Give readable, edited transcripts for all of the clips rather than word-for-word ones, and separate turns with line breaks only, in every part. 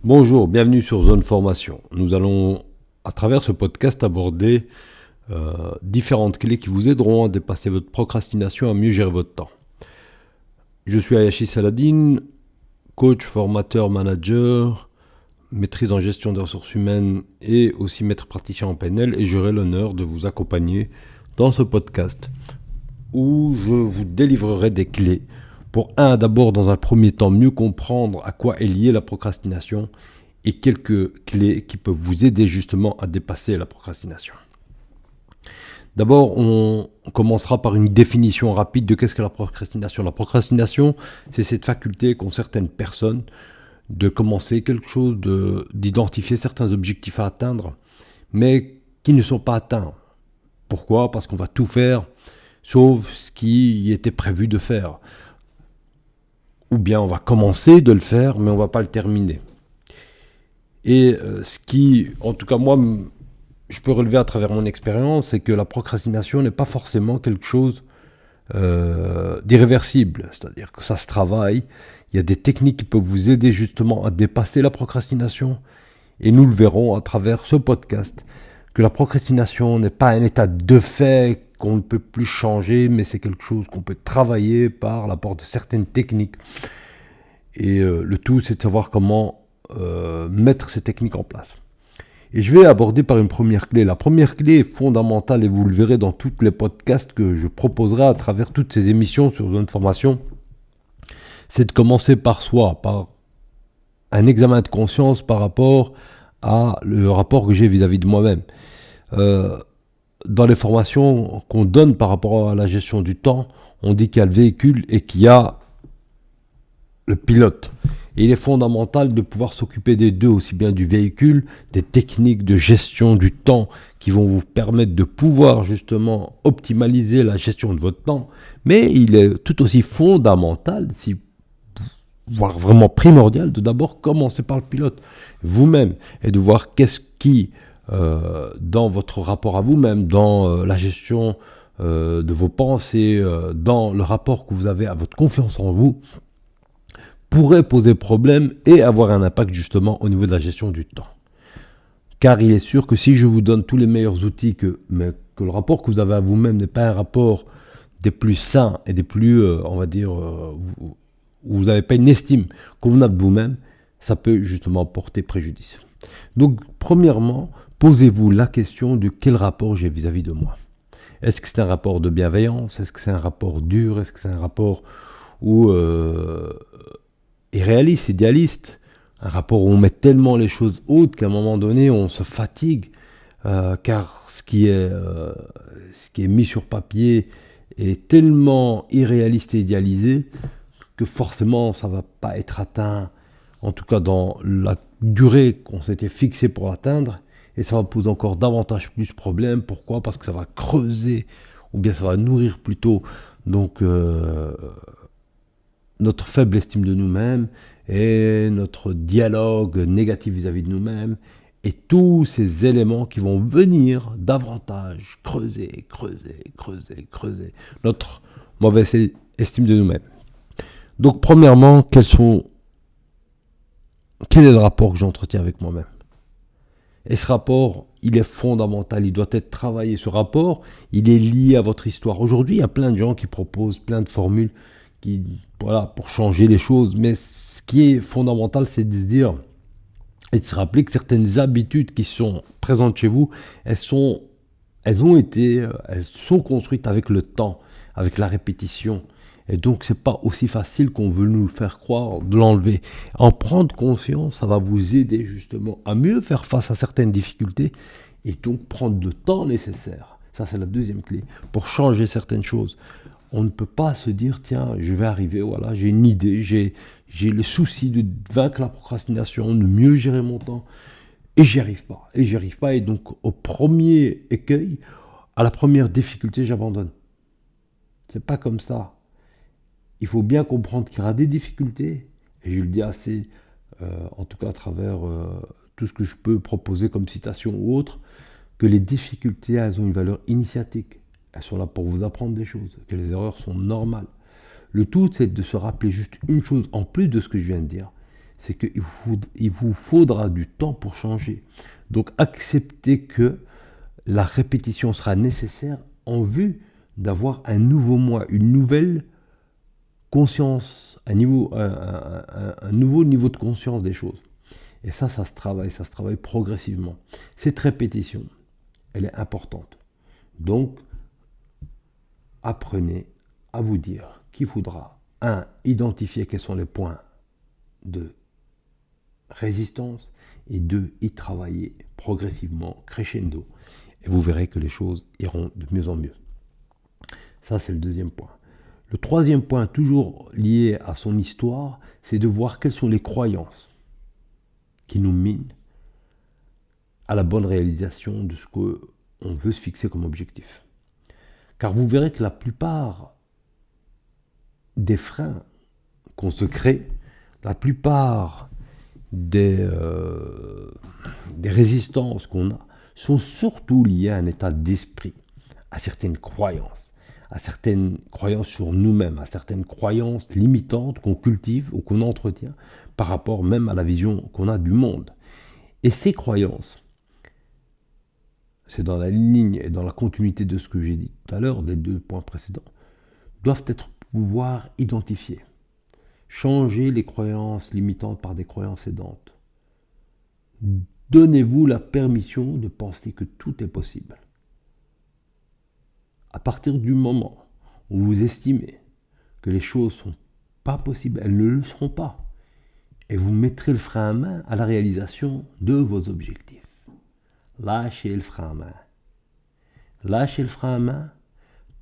Bonjour, bienvenue sur Zone Formation. Nous allons, à travers ce podcast, aborder différentes clés qui vous aideront à dépasser votre procrastination, à mieux gérer votre temps. Je suis Ayashi Saladin, coach, formateur, manager, maîtrise en gestion des ressources humaines et aussi maître praticien en PNL, et j'aurai l'honneur de vous accompagner dans ce podcast où je vous délivrerai des clés pour d'abord dans un premier temps mieux comprendre à quoi est liée la procrastination et quelques clés qui peuvent vous aider justement à dépasser la procrastination. D'abord, on commencera par une définition rapide de qu'est-ce que la procrastination. La procrastination, c'est cette faculté qu'ont certaines personnes de commencer quelque chose, d'identifier certains objectifs à atteindre, mais qui ne sont pas atteints. Pourquoi ? Parce qu'on va tout faire, sauf ce qui était prévu de faire. Ou bien on va commencer de le faire, mais on ne va pas le terminer. Et ce qui, en tout cas moi, je peux relever à travers mon expérience, c'est que la procrastination n'est pas forcément quelque chose d'irréversible. C'est-à-dire que ça se travaille. Il y a des techniques qui peuvent vous aider justement à dépasser la procrastination. Et nous le verrons à travers ce podcast, que la procrastination n'est pas un état de fait qu'on ne peut plus changer, mais c'est quelque chose qu'on peut travailler par l'apport de certaines techniques. Et le tout, c'est de savoir comment mettre ces techniques en place. Et je vais aborder par une première clé. La première clé est fondamentale et vous le verrez dans tous les podcasts que je proposerai à travers toutes ces émissions sur Zone Formation. C'est de commencer par soi, par un examen de conscience par rapport à le rapport que j'ai vis-à-vis de moi-même. Dans les formations qu'on donne par rapport à la gestion du temps, on dit qu'il y a le véhicule et qu'il y a le pilote. Et il est fondamental de pouvoir s'occuper des deux, aussi bien du véhicule, des techniques de gestion du temps qui vont vous permettre de pouvoir justement optimaliser la gestion de votre temps. Mais il est tout aussi fondamental, voire vraiment primordial, de d'abord commencer par le pilote vous-même et de voir qu'est-ce qui, dans votre rapport à vous-même, dans la gestion de vos pensées, dans le rapport que vous avez à votre confiance en vous, pourrait poser problème et avoir un impact justement au niveau de la gestion du temps. Car il est sûr que si je vous donne tous les meilleurs outils, mais que le rapport que vous avez à vous-même n'est pas un rapport des plus sains et des plus, où vous n'avez pas une estime convenable de vous-même, ça peut justement porter préjudice. Donc, premièrement, posez-vous la question de quel rapport j'ai vis-à-vis de moi. Est-ce que c'est un rapport de bienveillance ? Est-ce que c'est un rapport dur ? Est-ce que c'est un rapport où irréaliste, idéaliste, un rapport où on met tellement les choses hautes qu'à un moment donné on se fatigue car ce qui est mis sur papier est tellement irréaliste et idéalisé que forcément ça ne va pas être atteint, en tout cas dans la durée qu'on s'était fixée pour l'atteindre, et ça va poser encore davantage plus de problèmes. Pourquoi ? Parce que ça va creuser, ou bien ça va nourrir plutôt donc notre faible estime de nous-mêmes et notre dialogue négatif vis-à-vis de nous-mêmes et tous ces éléments qui vont venir davantage creuser notre mauvaise estime de nous-mêmes. Donc premièrement, quel est le rapport que j'entretiens avec moi-même ? Et ce rapport, il est fondamental, il doit être travaillé. Ce rapport, il est lié à votre histoire. Aujourd'hui, il y a plein de gens qui proposent plein de formules pour changer les choses. Mais ce qui est fondamental, c'est de se dire et de se rappeler que certaines habitudes qui sont présentes chez vous, elles sont construites avec le temps, avec la répétition. Et donc, c'est pas aussi facile qu'on veut nous le faire croire de l'enlever. En prendre conscience, ça va vous aider justement à mieux faire face à certaines difficultés et donc prendre le temps nécessaire. Ça, c'est la deuxième clé pour changer certaines choses. On ne peut pas se dire, tiens, je vais arriver, voilà, j'ai une idée, j'ai le souci de vaincre la procrastination, de mieux gérer mon temps, et j'y arrive pas. Et donc, au premier écueil, à la première difficulté, j'abandonne. C'est pas comme ça. Il faut bien comprendre qu'il y aura des difficultés, et je le dis assez, en tout cas à travers tout ce que je peux proposer comme citation ou autre, que les difficultés, elles ont une valeur initiatique. Elles sont là pour vous apprendre des choses, que les erreurs sont normales. Le tout, c'est de se rappeler juste une chose, en plus de ce que je viens de dire, c'est qu'il vous faudra du temps pour changer. Donc acceptez que la répétition sera nécessaire en vue d'avoir un nouveau moi, une nouvelle conscience, un nouveau niveau de conscience des choses. Et ça se travaille progressivement. Cette répétition, elle est importante. Donc, apprenez à vous dire qu'il faudra, identifier quels sont les points de résistance, et 2, y travailler progressivement, crescendo. Et vous verrez que les choses iront de mieux en mieux. Ça, c'est le deuxième point. Le troisième point, toujours lié à son histoire, c'est de voir quelles sont les croyances qui nous minent à la bonne réalisation de ce qu'on veut se fixer comme objectif. Car vous verrez que la plupart des freins qu'on se crée, la plupart des résistances qu'on a, sont surtout liées à un état d'esprit, à certaines croyances sur nous-mêmes, à certaines croyances limitantes qu'on cultive ou qu'on entretient par rapport même à la vision qu'on a du monde. Et ces croyances, c'est dans la ligne et dans la continuité de ce que j'ai dit tout à l'heure, des 2 points précédents, doivent être pouvoir identifier. Changer les croyances limitantes par des croyances aidantes. Donnez-vous la permission de penser que tout est possible. À partir du moment où vous estimez que les choses ne sont pas possibles, elles ne le seront pas, et vous mettrez le frein à main à la réalisation de vos objectifs. Lâchez le frein à main. Lâcher le frein à main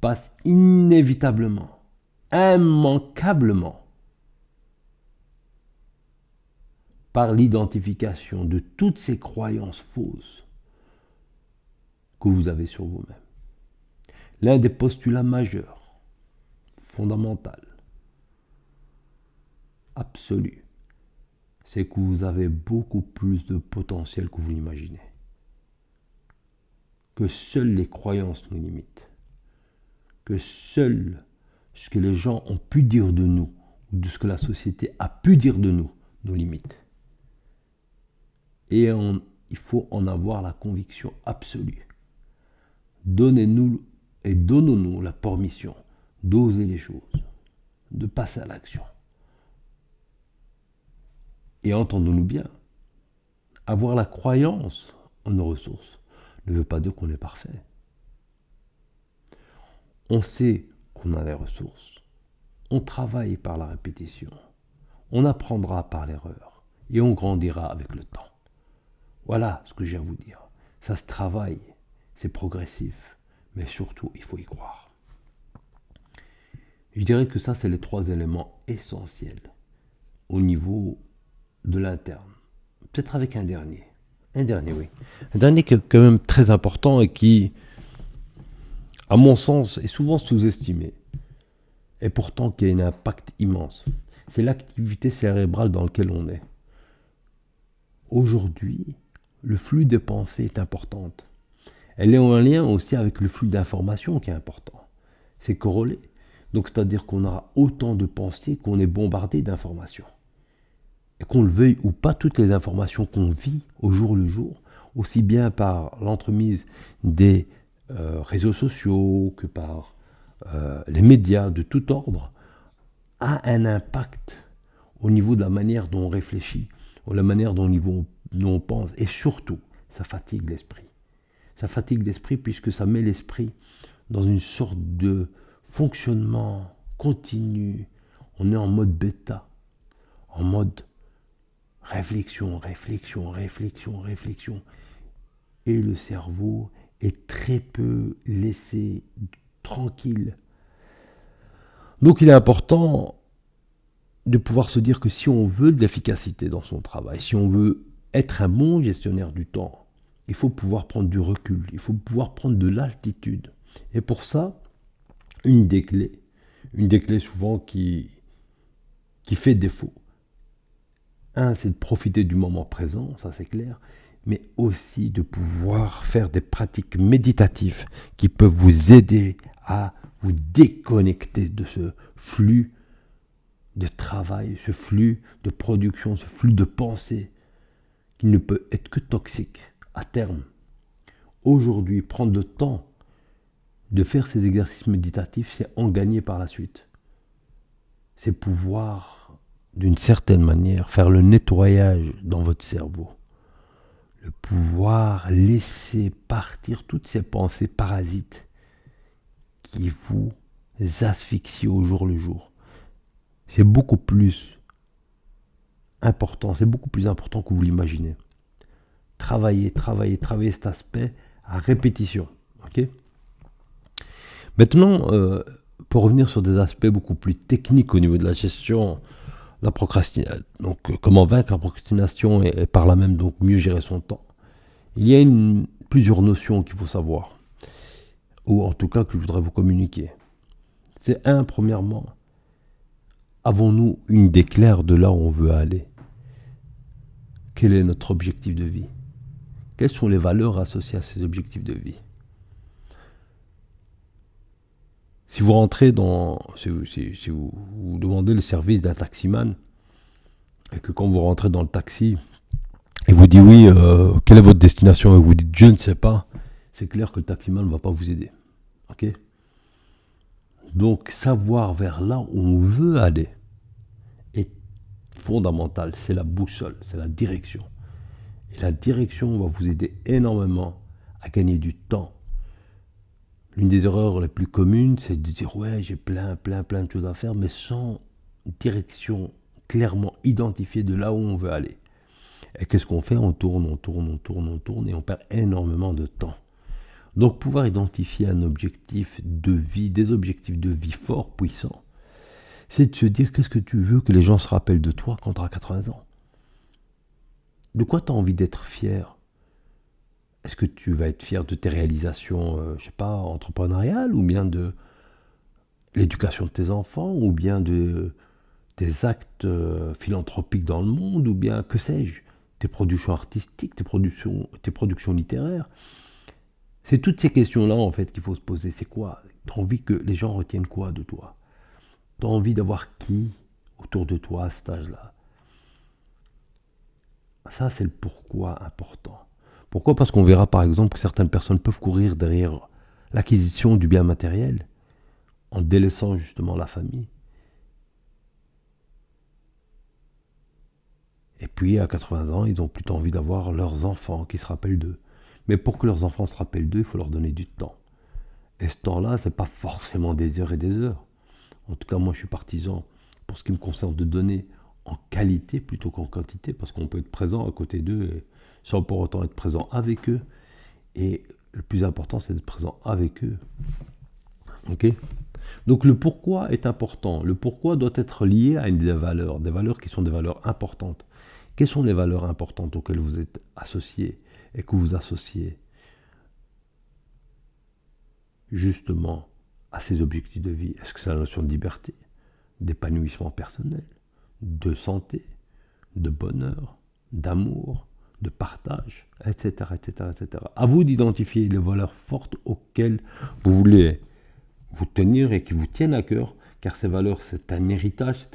passe inévitablement, immanquablement, par l'identification de toutes ces croyances fausses que vous avez sur vous-même. L'un des postulats majeurs, fondamentaux, absolus, c'est que vous avez beaucoup plus de potentiel que vous l'imaginez. Que seules les croyances nous limitent. Que seul ce que les gens ont pu dire de nous, ou de ce que la société a pu dire de nous limite. Et il faut en avoir la conviction absolue. Donnons-nous la permission d'oser les choses, de passer à l'action. Et entendons-nous bien, avoir la croyance en nos ressources ne veut pas dire qu'on est parfait. On sait qu'on a les ressources. On travaille par la répétition. On apprendra par l'erreur. Et on grandira avec le temps. Voilà ce que j'ai à vous dire. Ça se travaille, c'est progressif, mais surtout, il faut y croire. Je dirais que ça, c'est les 3 éléments essentiels au niveau de l'interne. Peut-être avec un dernier. Un dernier qui est quand même très important et qui, à mon sens, est souvent sous-estimé. Et pourtant qui a un impact immense. C'est l'activité cérébrale dans laquelle on est. Aujourd'hui, le flux des pensées est important. Elle est en lien aussi avec le flux d'informations qui est important. C'est corrélé. Donc c'est-à-dire qu'on aura autant de pensées qu'on est bombardé d'informations. Et qu'on le veuille ou pas, toutes les informations qu'on vit au jour le jour, aussi bien par l'entremise des réseaux sociaux que par les médias de tout ordre, a un impact au niveau de la manière dont on réfléchit, ou la manière dont on pense, et surtout, ça fatigue l'esprit. Ça fatigue l'esprit puisque ça met l'esprit dans une sorte de fonctionnement continu. On est en mode bêta, en mode réflexion. Et le cerveau est très peu laissé tranquille. Donc il est important de pouvoir se dire que si on veut de l'efficacité dans son travail, si on veut être un bon gestionnaire du temps, il faut pouvoir prendre du recul, il faut pouvoir prendre de l'altitude. Et pour ça, une des clés souvent qui fait défaut, c'est de profiter du moment présent, ça c'est clair, mais aussi de pouvoir faire des pratiques méditatives qui peuvent vous aider à vous déconnecter de ce flux de travail, ce flux de production, ce flux de pensée qui ne peut être que toxique à terme. Aujourd'hui, prendre le temps de faire ces exercices méditatifs, c'est en gagner par la suite. C'est pouvoir, d'une certaine manière, faire le nettoyage dans votre cerveau. Le pouvoir laisser partir toutes ces pensées parasites qui vous asphyxient au jour le jour. C'est beaucoup plus important que vous l'imaginez. Travaillez cet aspect à répétition. Okay. Maintenant, pour revenir sur des aspects beaucoup plus techniques au niveau de la gestion, la procrastination, donc comment vaincre la procrastination et par là même donc mieux gérer son temps. Il y a plusieurs notions qu'il faut savoir, ou en tout cas que je voudrais vous communiquer. C'est premièrement, avons-nous une idée claire de là où on veut aller? Quel est notre objectif de vie? Quelles sont les valeurs associées à ces objectifs de vie? Si vous rentrez si vous demandez le service d'un taximan, et que quand vous rentrez dans le taxi, il vous dit oui, quelle est votre destination? Et vous dites je ne sais pas, c'est clair que le taximan ne va pas vous aider. Ok? Donc savoir vers là où on veut aller est fondamental, c'est la boussole, c'est la direction. Et la direction va vous aider énormément à gagner du temps. L'une des erreurs les plus communes, c'est de dire ouais, j'ai plein de choses à faire, mais sans direction clairement identifiée de là où on veut aller. Et qu'est-ce qu'on fait? On tourne et on perd énormément de temps. Donc pouvoir identifier un objectif de vie, des objectifs de vie forts, puissants, c'est de se dire qu'est-ce que tu veux que les gens se rappellent de toi quand tu as 80 ans? De quoi tu as envie d'être fier? Est-ce que tu vas être fier de tes réalisations, entrepreneuriales, ou bien de l'éducation de tes enfants, ou bien de tes actes philanthropiques dans le monde, ou bien, que sais-je, tes productions artistiques, tes productions littéraires? C'est toutes ces questions-là, en fait, qu'il faut se poser. C'est quoi? Tu as envie que les gens retiennent quoi de toi? Tu as envie d'avoir qui autour de toi à cet âge-là? Ça, c'est le pourquoi important. Pourquoi? Parce qu'on verra, par exemple, que certaines personnes peuvent courir derrière l'acquisition du bien matériel en délaissant justement la famille. Et puis, à 80 ans, ils ont plutôt envie d'avoir leurs enfants qui se rappellent d'eux. Mais pour que leurs enfants se rappellent d'eux, il faut leur donner du temps. Et ce temps-là, ce n'est pas forcément des heures et des heures. En tout cas, moi, je suis partisan, pour ce qui me concerne, de donner en qualité plutôt qu'en quantité, parce qu'on peut être présent à côté d'eux sans pour autant être présent avec eux. Et le plus important, c'est d'être présent avec eux. Ok? Donc le pourquoi est important. Le pourquoi doit être lié à des valeurs qui sont des valeurs importantes. Quelles sont les valeurs importantes auxquelles vous êtes associés et que vous associez justement à ces objectifs de vie? Est-ce que c'est la notion de liberté, d'épanouissement personnel, de santé, de bonheur, d'amour, de partage, etc., etc., etc. À vous d'identifier les valeurs fortes auxquelles vous voulez vous tenir et qui vous tiennent à cœur, car ces valeurs, c'est un héritage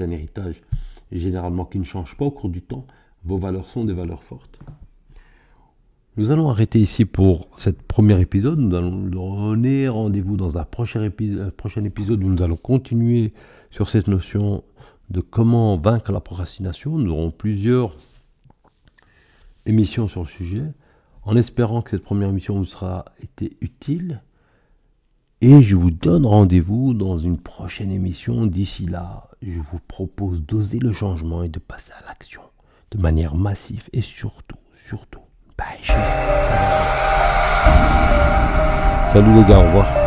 généralement qui ne change pas au cours du temps. Vos valeurs sont des valeurs fortes. Nous allons arrêter ici pour cette premier épisode. Nous allons donner rendez-vous dans un prochain épisode où nous allons continuer sur cette notion de comment vaincre la procrastination. Nous aurons plusieurs émissions sur le sujet, en espérant que cette première émission vous sera été utile. Et je vous donne rendez-vous dans une prochaine émission. D'ici là, je vous propose d'oser le changement et de passer à l'action de manière massive et surtout, bye. Salut les gars, au revoir.